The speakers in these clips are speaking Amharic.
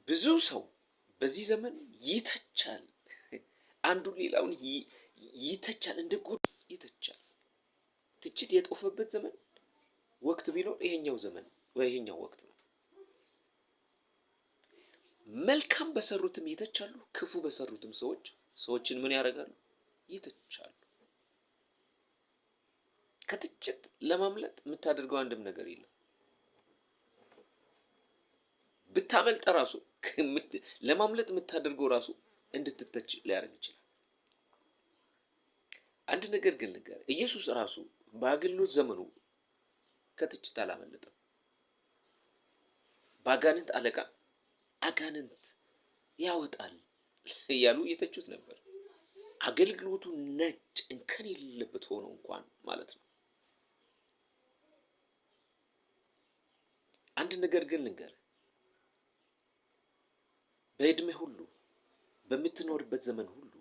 ብዙ ሰው በዚህ ዘመን ይተቻል። አንዱ ሌላውን ይተቻል፣ እንደ ጉድ ይተቻል። ትችት የጦፈበት ዘመን ወቅት ቢኖር ይሄኛው ዘመን ወይ ይሄኛው ወቅት ነው። መልካም በሰሩትም ይተቻሉ፣ ክፉ በሰሩትም ሰዎችን ምን ያደርጋሉ? ይተቻሉ። ከትችት ለማምለጥ የምታደርገው አንድም ነገር የለም። ብታመልጥ ራሱ ለማምለጥ የምታደርገው ራሱ እንድትተች ሊያደርግ ይችላል። አንድ ነገር ግን ነገር ኢየሱስ ራሱ በአገልግሎት ዘመኑ ከትችት አላመለጠም። በአጋንንት አለቃ አጋንንት ያወጣል እያሉ እየተቹት ነበር። አገልግሎቱ ነጭ እንከን የሌለበት ሆኖ እንኳን ማለት ነው። አንድ ነገር ግን ልንገር፣ በእድሜ ሁሉ በምትኖርበት ዘመን ሁሉ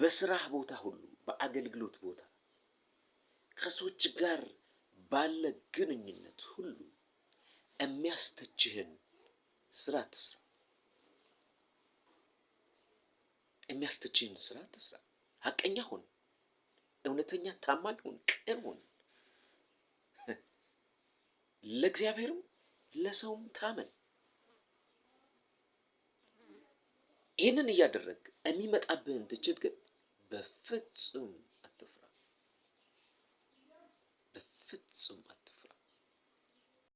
በስራህ ቦታ ሁሉ በአገልግሎት ቦታ ከሰዎች ጋር ባለ ግንኙነት ሁሉ የሚያስተችህን ስራ ትስራ። የሚያስተችህን ስራ ትስራ። ሐቀኛ ሁን፣ እውነተኛ ታማኝ ሁን፣ ቅን ሁን። ለእግዚአብሔርም ለሰውም ታመን። ይህንን እያደረግ የሚመጣብህን ትችት ግን በፍጹም አትፍራ። በፍጹም